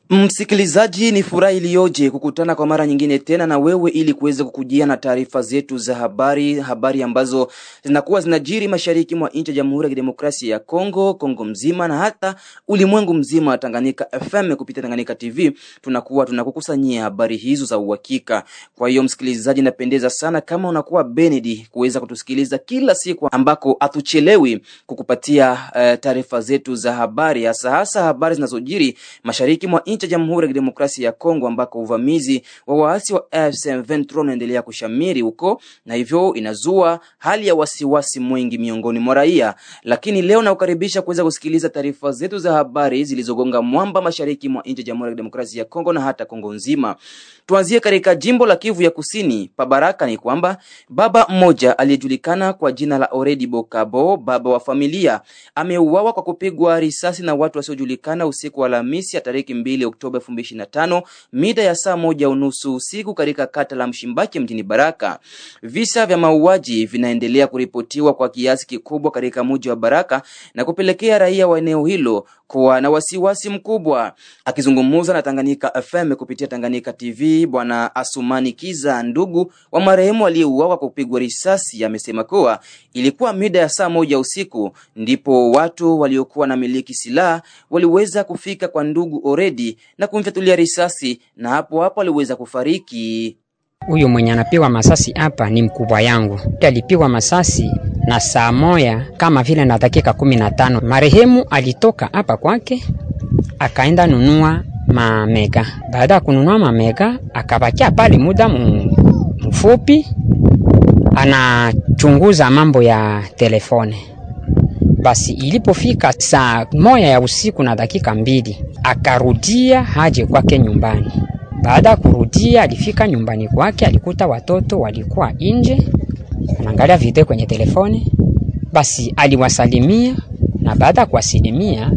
Msikilizaji, ni furaha iliyoje kukutana kwa mara nyingine tena na wewe ili kuweza kukujia na taarifa zetu za habari ambazo zinakuwa zinajiri mashariki mwa nchi ya Jamhuri ya Kidemokrasia ya Kongo mzima na hata ulimwengu mzima. Tanganyika FM kupitia Tanganyika TV tunakukusanyia habari hizo za uhakika. Kwa hiyo msikilizaji, napendeza sana kama unakuwa Benedi kuweza kutusikiliza kila siku ambako hatuchelewi kukupatia taarifa zetu za habari, hasa habari zinazojiri mashariki mwa nchi ya Jamhuri ya Kidemokrasia ya Kongo ambako uvamizi wa waasi wa M23 unaendelea kushamiri huko, na hivyo inazua hali ya wasiwasi mwingi miongoni mwa raia. Lakini leo nakukaribisha kuweza kusikiliza taarifa zetu za habari zilizogonga mwamba mashariki mwa nchi ya Jamhuri ya Kidemokrasia ya Kongo na hata Kongo nzima. Tuanzie katika jimbo la Kivu ya Kusini. Pabaraka ni kwamba baba mmoja aliyejulikana kwa jina la Oredi Bokabo, baba wa familia, ameuawa kwa kupigwa risasi na watu wasiojulikana usiku wa Alhamisi ya tarehe 2 Oktoba 2025 mida ya saa 1:30 usiku katika kata la Mshimbaki mjini Baraka. Visa vya mauaji vinaendelea kuripotiwa kwa kiasi kikubwa katika mji wa Baraka na kupelekea raia wa eneo hilo kuwa na wasiwasi mkubwa. Akizungumza na Tanganyika FM kupitia Tanganyika TV, Bwana Asumani Kiza, ndugu wa marehemu aliyeuawa kwa kupigwa risasi, amesema kuwa ilikuwa mida ya saa 1 usiku ndipo watu waliokuwa na miliki silaha waliweza kufika kwa ndugu Oredi na kumfyatulia risasi, na hapo aliweza kufariki. Huyo mwenye anapigwa masasi hapa ni mkubwa yangu. Alipigwa masasi na saa 1 kama vile na dakika 15. Marehemu alitoka hapa kwake akaenda nunua mamega. Baada ya kununua mamega akabakia pale muda mfupi anachunguza mambo ya telefone. Basi ilipofika saa 1 ya usiku na dakika 2 akarudia haje kwake nyumbani. Baada kurudia alifika nyumbani kwake, alikuta watoto walikuwa nje wanaangalia video kwenye telefoni. Basi aliwasalimia na baada kuwasalimia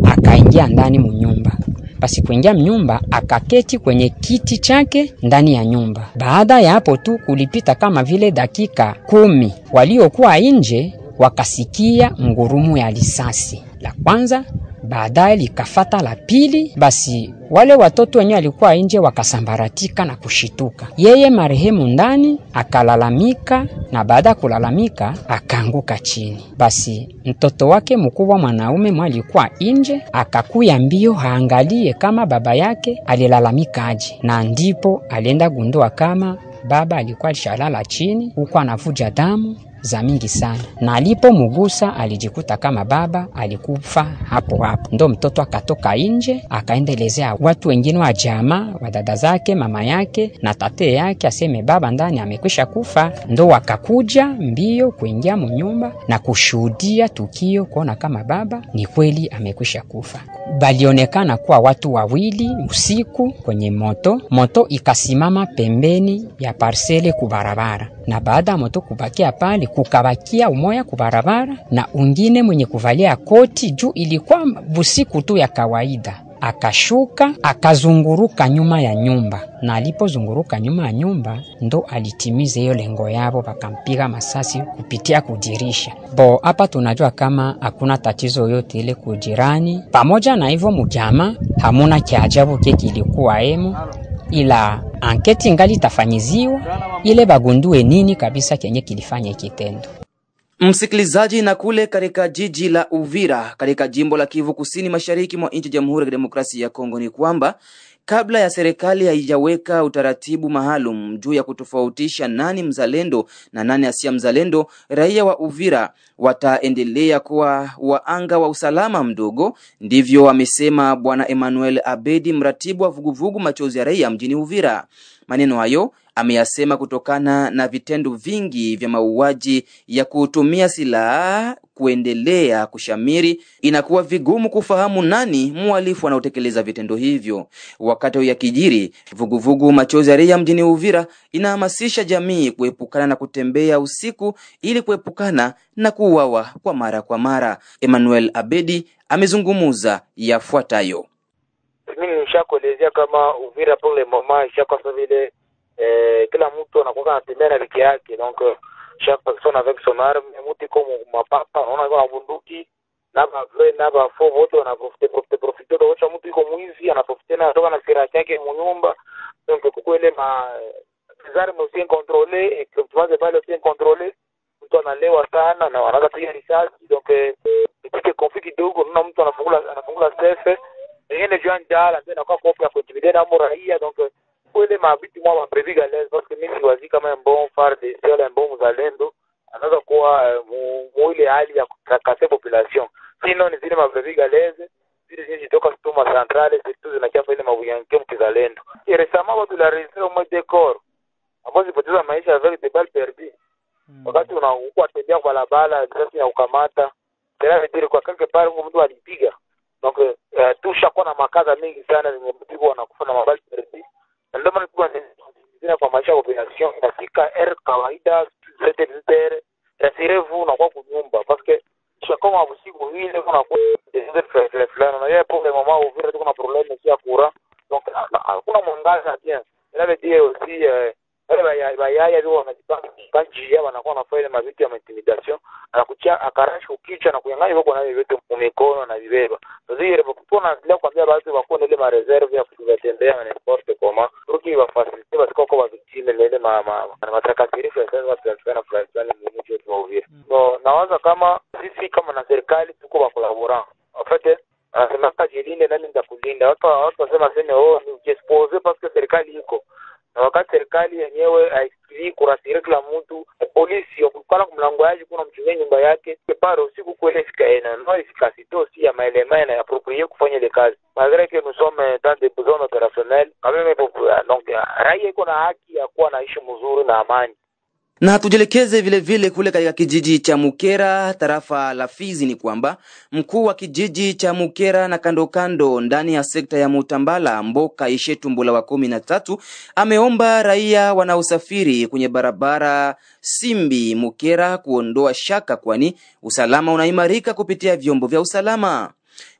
akaingia ndani mnyumba. Basi kuingia mnyumba akaketi kwenye kiti chake ndani ya nyumba. Baada ya hapo tu kulipita kama vile dakika 10, waliokuwa nje wakasikia ngurumo ya risasi la kwanza, baadaye likafata la pili. Basi wale watoto wenyewe walikuwa nje wakasambaratika na kushituka. Yeye marehemu ndani akalalamika, na baada kulalamika akaanguka chini. Basi mtoto wake mkubwa mwanaume alikuwa nje akakuya mbio haangalie kama baba yake alilalamika aje, na ndipo alienda gundua kama baba alikuwa alishalala chini huko anavuja damu za mingi sana, na alipomgusa alijikuta kama baba alikufa hapo. Ndo mtoto akatoka nje akaendelezea watu wengine wa jamaa, wa dada zake, mama yake na tate yake, aseme baba ndani amekwisha kufa. Ndo wakakuja mbio kuingia mnyumba na kushuhudia tukio, kuona kama baba ni kweli amekwisha kufa. Balionekana kuwa watu wawili usiku kwenye moto ikasimama pembeni ya parcele kubarabara, na baada moto kubakia pale kukabakia umoya kubarabara na ungine mwenye kuvalia koti juu, ilikuwa busiku tu ya kawaida. Akashuka akazunguruka nyuma ya nyumba, na alipozunguruka nyuma ya nyumba ndo alitimiza hiyo lengo yao, bakampiga masasi kupitia kudirisha. Hapa tunajua kama hakuna tatizo yote ile kujirani. Pamoja na hivyo mjama hamuna kiajabu kiki ilikuwa ila anketi ngali tafanyiziwa ile bagundue nini kabisa kenye kilifanya kitendo. Msikilizaji, na kule katika jiji la Uvira katika jimbo la Kivu Kusini mashariki mwa nchi ya Jamhuri ya Kidemokrasia ya Kongo ni kwamba kabla ya serikali haijaweka utaratibu maalum juu ya kutofautisha nani mzalendo na nani asiye mzalendo, raia wa Uvira wataendelea kuwa waanga wa usalama mdogo. Ndivyo amesema Bwana Emmanuel Abedi, mratibu wa vuguvugu Machozi ya Raia mjini Uvira. Maneno hayo ameyasema kutokana na vitendo vingi vya mauaji ya kutumia silaha kuendelea kushamiri. Inakuwa vigumu kufahamu nani mhalifu anaotekeleza vitendo hivyo. Wakati ya kijiri, vuguvugu Machozi ya Raia mjini Uvira inahamasisha jamii kuepukana na kutembea usiku ili kuepukana na kuuawa kwa mara. Emmanuel Abedi amezungumuza yafuatayo. Mimi nishakuelezea kama Uvira pole mama ishakuwa vile kila mtu anakuwa anatembea na peke yake, donc chaque personne avec son arme. Mtu kama mapapa unaona bunduki na ba vrai na ba faux wote wanaprofite. Mtu yuko mwizi anaprofite mwingine anatoka na sira yake munyumba. Donc kuko ile armes aussi contrôlées et que tu pale aussi contrôlées, mtu analewa sana na anaanza kupiga risasi. Donc ikike conflict kidogo, na mtu anafungula sefe yeye ndio njala tena kwa kopia kuintimidate na raia. Donc ile mabiti mwa prévu galère parce que mimi siwazi kama un bon phare de ciel, un bon mzalendo anaweza kuwa ile hali ya kukata population. Sinon ni zile mabrevi galeze zile zitoka stuma centrale zetu zinakiafa ile mabuyanke mkizalendo. Récemment watu la registre au moins décor ambao zipoteza maisha avec des balles perdues. Wakati unakuwa tembea kwa barabara risasi ya ukamata tena ndio kwa quelque part mtu alipiga. Donc tushakuwa na makaza mengi sana zenye mtu wanakufa na mabali perdues. Ndio maana kwa nini kwa maisha ya population inafika kawaida c'était rasirez-vous na kwa kunyumba parce que kama usiku ile kuna des fleurs na yeye pour le moment ouvrir kuna problème aussi à courant. Donc kuna mwangaza bien. Ça veut dire aussi wale bayaya ndio wanajipanga kanjia wanakuwa wanafanya mavitu ya intimidation anakutia akarasha ukicha na kunyang'anya huko na vitu mikono na vibeba. Sasa ile kupona bila kuambia watu wako na ile ma reserve ya kutembea na n'importe comment ruki wa facilite basi kwa victime ile matakatirisho sasa watu wanafanya fulani mmoja tu Uvira. So nawaza kama sisi kama na serikali tuko wa collaborant. En fait anasema kajilinde nani ndakulinda. Watu wasema sema ni ujespose parce que serikali iko. Na wakati serikali yenyewe haisikii kurasiri kila mtu, polisi wakukala kumlango yaji kuna mchungaji nyumba yake, paro usiku kwele fika no efficacité aussi ya maéléments na approprié kufanya ile kazi. Malgré que nous sommes dans des besoins opérationnels, quand même donc raia iko na haki ya kuwa naishi mzuri na amani. Na tujelekeze vile vile kule katika kijiji cha Mukera, tarafa la Fizi, ni kwamba mkuu wa kijiji cha Mukera na kando ndani ya sekta ya Mutambala Mboka Ishetumbula wa 13 ameomba raia wanaosafiri kwenye barabara Simbi Mukera kuondoa shaka, kwani usalama unaimarika kupitia vyombo vya usalama.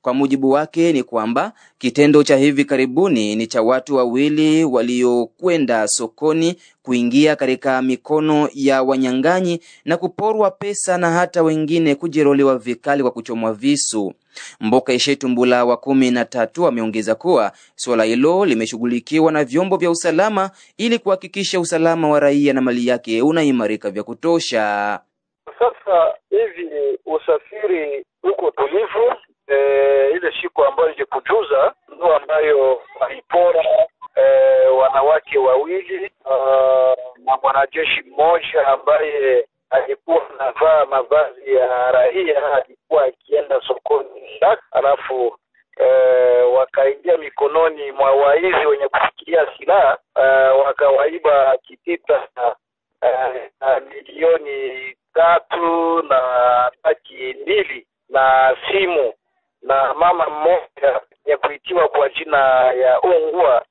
Kwa mujibu wake ni kwamba kitendo cha hivi karibuni ni cha watu wawili waliokwenda sokoni kuingia katika mikono ya wanyang'anyi na kuporwa pesa na hata wengine kujeruhiwa vikali kwa kuchomwa visu. Mboka Ishetumbula wa 13 ameongeza kuwa swala hilo limeshughulikiwa na vyombo vya usalama ili kuhakikisha usalama wa raia na mali yake unaimarika vya kutosha. Sasa hivi usafiri uko tulivu. Ile siku ambayo ilikujuza ndio ambayo walipora wanawake wawili na mwanajeshi mmoja ambaye alikuwa anavaa mavazi ya raia, alikuwa akienda sokoni, alafu wakaingia mikononi mwa waizi wenye kufikiria silaha, wakawaiba kitita milioni 3 na baki 2 na simu na mama mmoja ya kuitiwa kwa jina ya Ongwa.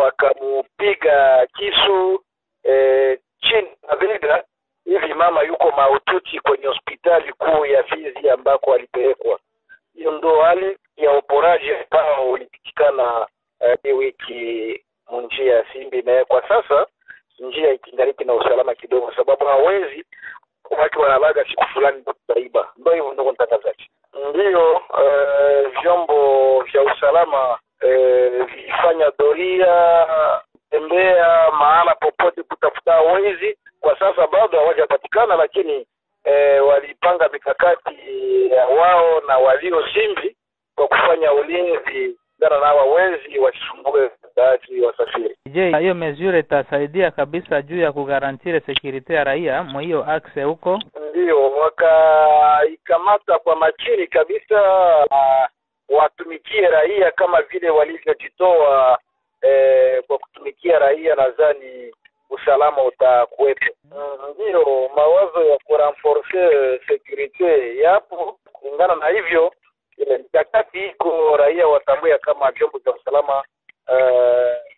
Wakamupiga kisu chini na bega. Hivi mama yuko mahututi kwenye hospitali kuu ya Fizi ambako alipelekwa. Hiyo ndo hali ya uporaji ambao ulipitikana wiki njia ya Simbi, na kwa sasa njia ikingaliki na usalama kidogo, sababu hawezi watu wanabaga siku fulani tutaiba. Ndio hivyo ndio mtangazaji. Ndio vyombo vya usalama vilifanya doria, tembea mahala popote kutafuta wezi. Kwa sasa bado hawajapatikana, lakini walipanga mikakati wao na walio Simbi kwa kufanya ulinzi dhana na wezi wasisumbue baadhi wasafiri. Je, hiyo mesure itasaidia kabisa juu ya kugarantire security ya raia mwa hiyo axe huko? Ndio wakaikamata kwa makini kabisa, watumikie raia kama vile walivyojitoa kwa kutumikia raia. Nadhani usalama utakuwepo. Ndio mawazo ya kurenforcer security yapo. Kulingana na hivyo ile mikakati iko, raia watambua kama vyombo vya usalama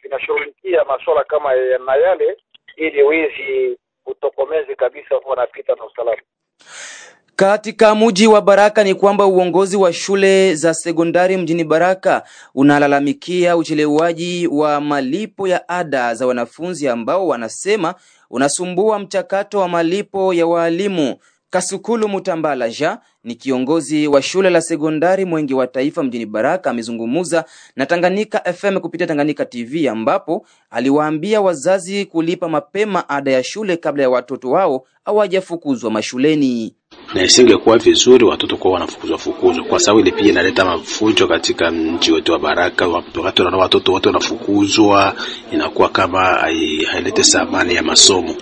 vinashughulikia masuala kama na yale, ili wizi utokomeze kabisa wanapita na usalama. Katika mji wa Baraka ni kwamba uongozi wa shule za sekondari mjini Baraka unalalamikia uchelewaji wa malipo ya ada za wanafunzi ambao wanasema unasumbua mchakato wa malipo ya walimu. Kasukulu Mutambala ni kiongozi wa shule la sekondari Mwenge wa Taifa mjini Baraka, amezungumza na Tanganyika FM kupitia Tanganyika TV, ambapo aliwaambia wazazi kulipa mapema ada ya shule kabla ya watoto wao hawajafukuzwa mashuleni. Na isingekuwa vizuri watoto kwa wanafukuzwa kwa sababu ile pia inaleta mafujo katika mji wetu wa Baraka. Wakati na watoto wote wanafukuzwa, inakuwa kama hailete samani ya masomo.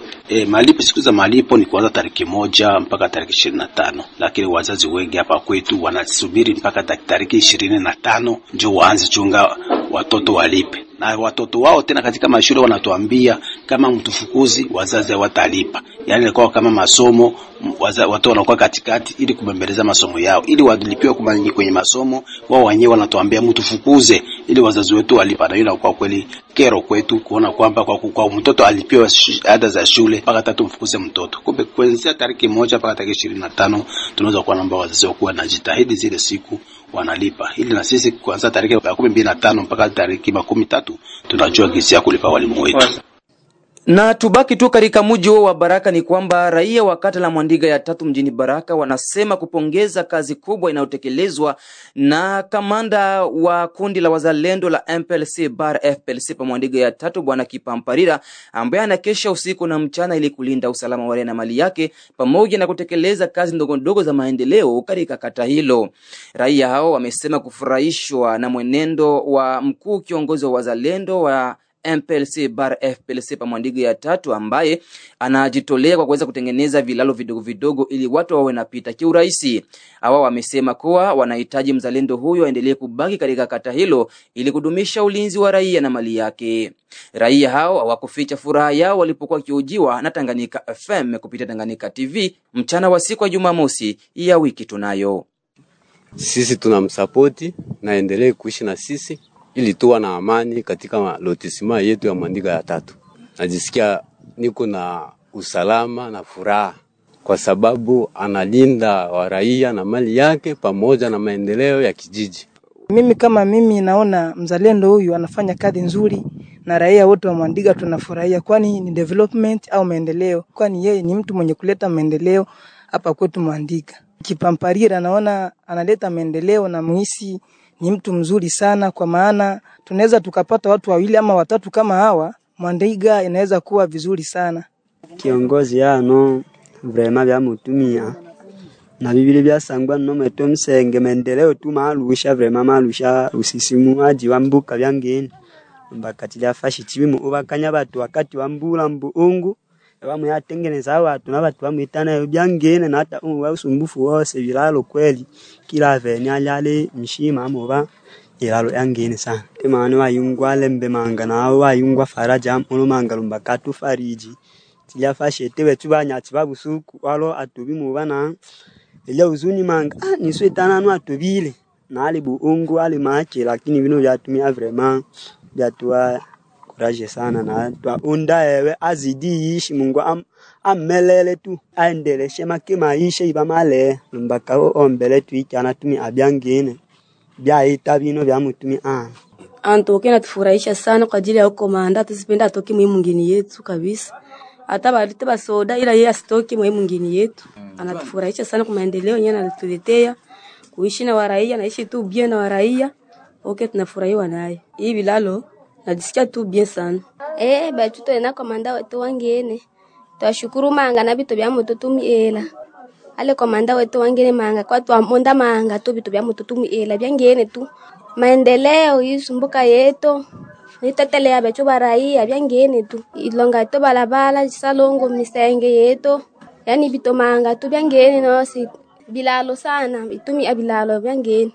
Malipo, siku za malipo ni kuanza tarehe 1 mpaka tarehe 25, lakini wazazi wengi hapa kwetu wanasubiri mpaka tarehe 25 ndio waanze chunga watoto walipe. Na watoto wao tena katika mashule wanatuambia kama mtufukuzi wazazi hawatalipa. Yaani ilikuwa kama masomo watoto wanakuwa katikati ili kubembeleza masomo yao, ili walipiwe kwenye masomo. Wao wenyewe wanatuambia mtufukuze ili wazazi wetu walipa. Na hiyo kwa kweli kero kwetu kuona kwamba kwa mtoto alipiwa ada za shule mpaka tatu mfukuze mtoto. Kumbe kuanzia tarehe 1 mpaka tarehe 25 tunaweza kuwa naomba wazazi wao na jitahidi zile siku wanalipa, ili na sisi kuanza tarehe 25 mpaka tarehe 13 tunajua jinsi ya kulipa walimu wetu. Na tubaki tu katika mji wa Baraka ni kwamba raia wa kata la Mwandiga ya 3 mjini Baraka wanasema kupongeza kazi kubwa inayotekelezwa na kamanda wa kundi la wazalendo la MPLC bar FPLC pa Mwandiga ya 3 Bwana Kipamparira, ambaye anakesha usiku na mchana ili kulinda usalama wa raia na mali yake pamoja na kutekeleza kazi ndogo ndogo za maendeleo katika kata hilo. Raia hao wamesema kufurahishwa na mwenendo wa mkuu kiongozi wa wazalendo wa MPLC bar FPLC pa Mwandiga ya 3, ambaye anajitolea kwa kuweza kutengeneza vilalo vidogo vidogo ili watu wawe napita kiurahisi. Hawa wamesema kuwa wanahitaji mzalendo huyo aendelee kubaki katika kata hilo ili kudumisha ulinzi wa raia na mali yake. Raia hao hawakuficha furaha yao walipokuwa kiujiwa na Tanganyika FM kupitia Tanganyika TV mchana wa siku ya Jumamosi ya wiki tunayo. Sisi tunamsapoti na endelee kuishi na sisi ili tuwa na amani katika lotisima yetu ya Mwandiga ya 3. Najisikia niko na usalama na furaha kwa sababu analinda wa raia na mali yake pamoja na maendeleo ya kijiji. Mimi kama mimi naona mzalendo huyu anafanya kazi nzuri na raia wote wa Mwandiga tunafurahia, kwani ni development au maendeleo, kwani yeye ni mtu mwenye kuleta maendeleo hapa kwetu Mwandiga. Kipamparira naona analeta maendeleo na muhisi ni mtu mzuri sana, kwa maana tunaweza tukapata watu 2 ama 3 kama hawa, Mwandiga inaweza kuwa vizuri sana. Kiongozi yano vrema vya mutumia na bibili bya sangwa no meto msenge maendeleo tu malusha vrema malusha usisimu aji wambuka byangeni mbakati ya fashi chibimu ubakanya batu wakati wambula mbuungu bamu yatengeneza watu na batu bamwitana byangene na hata usumbufu wose bilalo kweli kila veni alale mshima amoba ilalo yangene sana temane wayungwa lembe manga na wayungwa faraja mulumanga lumbakatu fariji tiya fashe tewe tubanyatsi babusuku walo atubi mubana ile uzuni manga niswetana no atubile na ali buungu ali mache, lakini bino byatumia vraiment byatwa courage sana na twaunda ewe azidi ishi Mungu amelele tu aendeleshe make maisha ibamale mbaka ombele tu ikyana tumi abyangene byaita bino byamutumi Antoke na tufurahisha sana kwa ajili ya huko komanda, tusipenda atoke muhimu ngini yetu kabisa. Hata balite basoda ila yeye asitoke muhimu ngini yetu. Anatufurahisha sana kwa maendeleo yeye anatuletea kuishi na waraia, naishi tu bien na waraia. Okay, tunafurahiwa naye. Hii bilalo najisikia tu bien sana. Batu tena komanda wetu wangene. Twashukuru manga na bitu bya mututumi ela. Ale komanda wetu wangene manga kwa twamonda manga tu bitu bya mututumi ela byangene tu. Maendeleo yisumbuka yeto nitetelea becho baraia byangene tu ilonga to balabala salongo misenge yeto, yani bitomanga tu byangene no si bilalo sana bitumi abilalo byangene.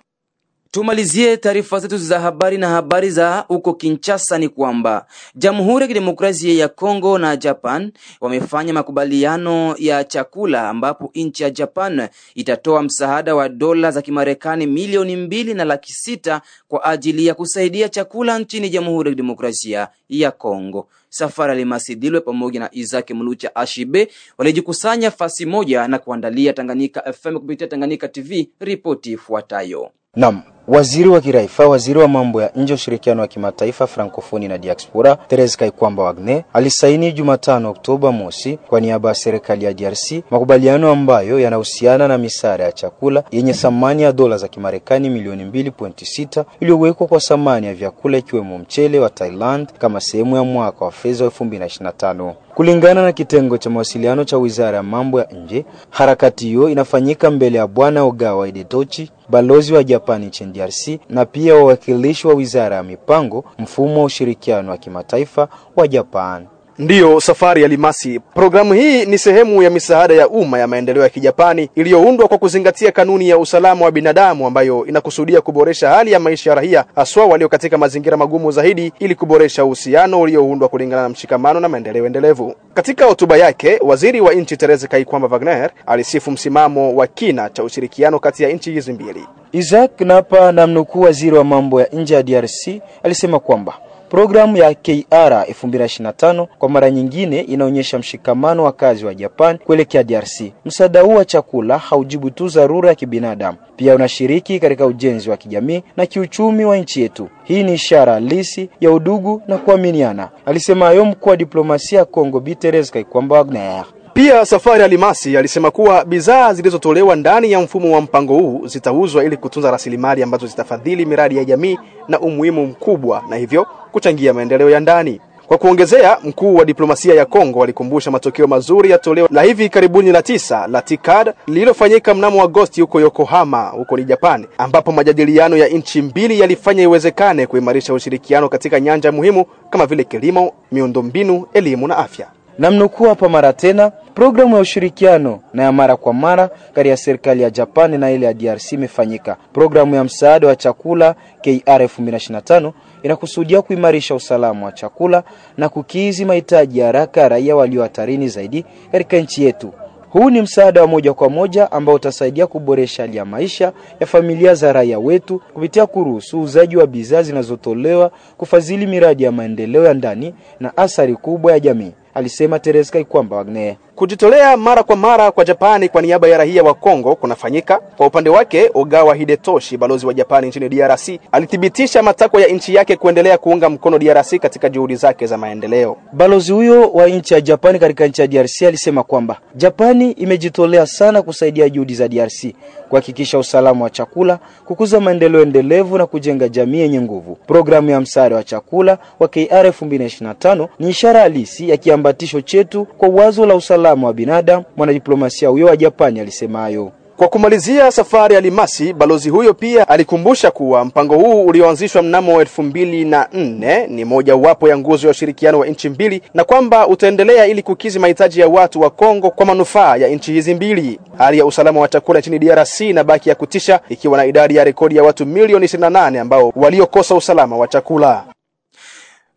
Tumalizie taarifa zetu za habari na habari za uko Kinshasa ni kwamba Jamhuri ya Kidemokrasia ya Kongo na Japan wamefanya makubaliano ya chakula, ambapo nchi ya Japan itatoa msaada wa dola za Kimarekani milioni 2.6 kwa ajili ya kusaidia chakula nchini Jamhuri ya Kidemokrasia ya Kongo. Safari Limasidilwe pamoja na Isaac Mulucha Ashibe walijikusanya fasi moja na kuandalia Tanganyika FM kupitia Tanganyika TV ripoti ifuatayo. Naam, Waziri wa Kiraifa, waziri wa mambo ya nje, ushirikiano wa kimataifa, Frankofoni na diaspora, Therese Kaikwamba Wagner alisaini Jumatano Oktoba mosi kwa niaba ya serikali ya DRC makubaliano ambayo yanahusiana na misaada ya chakula yenye thamani ya dola za Kimarekani milioni 2.6 iliyowekwa kwa thamani ya vyakula ikiwemo mchele wa Thailand kama sehemu ya mwaka wa fedha 2025. Kulingana na kitengo cha mawasiliano cha Wizara ya Mambo ya Nje, harakati hiyo inafanyika mbele ya Bwana Ogawa Edetochi, balozi wa Japani nchini DRC, na pia wawakilishi wa Wizara ya Mipango, mfumo wa ushirikiano wa kimataifa wa Japan. Ndiyo Safari ya Alimasi. Programu hii ni sehemu ya misaada ya umma ya maendeleo ya Kijapani iliyoundwa kwa kuzingatia kanuni ya usalama wa binadamu ambayo inakusudia kuboresha hali ya maisha ya raia haswa walio katika mazingira magumu zaidi ili kuboresha uhusiano ulioundwa kulingana na mshikamano na maendeleo endelevu. Katika hotuba yake, waziri wa nchi Therese Kaikwamba Wagner alisifu msimamo wa kina cha ushirikiano kati ya nchi hizi mbili. Isaac Napa, namnukuu waziri wa mambo ya nje ya DRC, alisema kwamba programu ya KR 2025 kwa mara nyingine inaonyesha mshikamano wa kazi wa Japan kuelekea DRC. Msaada huu wa chakula haujibu tu dharura ya kibinadamu, pia unashiriki katika ujenzi wa kijamii na kiuchumi wa nchi yetu. Hii ni ishara halisi ya udugu na kuaminiana, alisema hayo mkuu wa diplomasia ya Kongo Bi Therese Kaikwamba Wagner. Pia Safari Alimasi alisema kuwa bidhaa zilizotolewa ndani ya mfumo wa mpango huu zitauzwa ili kutunza rasilimali ambazo zitafadhili miradi ya jamii na umuhimu mkubwa na hivyo kuchangia maendeleo ya ndani. Kwa kuongezea, mkuu wa diplomasia ya Kongo alikumbusha matokeo mazuri ya toleo la hivi karibuni la 9 la TICAD lililofanyika mnamo Agosti huko Yokohama huko ni Japan, ambapo majadiliano ya nchi mbili yalifanya iwezekane kuimarisha ushirikiano katika nyanja muhimu kama vile kilimo, miundombinu, elimu na afya. Namnukuu hapa mara tena, programu ya ushirikiano na ya mara kwa mara kati ya serikali ya Japan na ile ya DRC imefanyika. Programu ya msaada wa chakula KR 2025 inakusudia kuimarisha usalama wa chakula na kukidhi mahitaji ya haraka ya raia walio hatarini zaidi katika nchi yetu. Huu ni msaada wa moja kwa moja ambao utasaidia kuboresha hali ya maisha ya familia za raia wetu kupitia kuruhusu uuzaji wa bidhaa zinazotolewa, kufadhili miradi ya maendeleo ya ndani na athari kubwa ya jamii, alisema Therese Kaikwamba Wagner. Kujitolea mara kwa mara kwa Japani kwa niaba ya raia wa Kongo kunafanyika. Kwa upande wake, Ogawa Hidetoshi, balozi wa Japani nchini DRC, alithibitisha matakwa ya nchi yake kuendelea kuunga mkono DRC katika juhudi zake za maendeleo. Balozi huyo wa nchi ya Japani katika nchi ya DRC alisema kwamba Japani imejitolea sana kusaidia juhudi za DRC kuhakikisha usalama wa chakula, kukuza maendeleo endelevu na kujenga jamii yenye nguvu. Programu ya msaada wa chakula wa KR 2025 ni ishara halisi ya kiambatisho chetu kwa wazo la usalama wa binadamu, mwanadiplomasia huyo wa Japani alisema hayo. Kwa kumalizia Safari Alimasi, balozi huyo pia alikumbusha kuwa mpango huu ulioanzishwa mnamo 2004 ni moja wapo ya nguzo ya ushirikiano wa nchi mbili na kwamba utaendelea ili kukidhi mahitaji ya watu wa Kongo kwa manufaa ya nchi hizi mbili. Hali ya usalama wa chakula nchini DRC inabaki ya kutisha, ikiwa na idadi ya rekodi ya watu milioni 28 ambao waliokosa usalama wa chakula.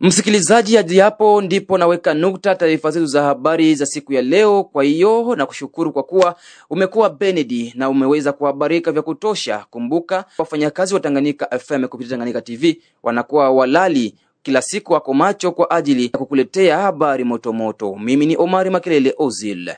Msikilizaji, hadi hapo ndipo naweka nukta taarifa zetu za habari za siku ya leo. Kwa hiyo na kushukuru kwa kuwa umekuwa Benedi na umeweza kuhabarika vya kutosha. Kumbuka wafanyakazi wa Tanganyika FM kupitia Tanganyika TV wanakuwa walali kila siku, wako macho kwa ajili ya kukuletea habari moto moto. Mimi ni Omari Makelele Ozil.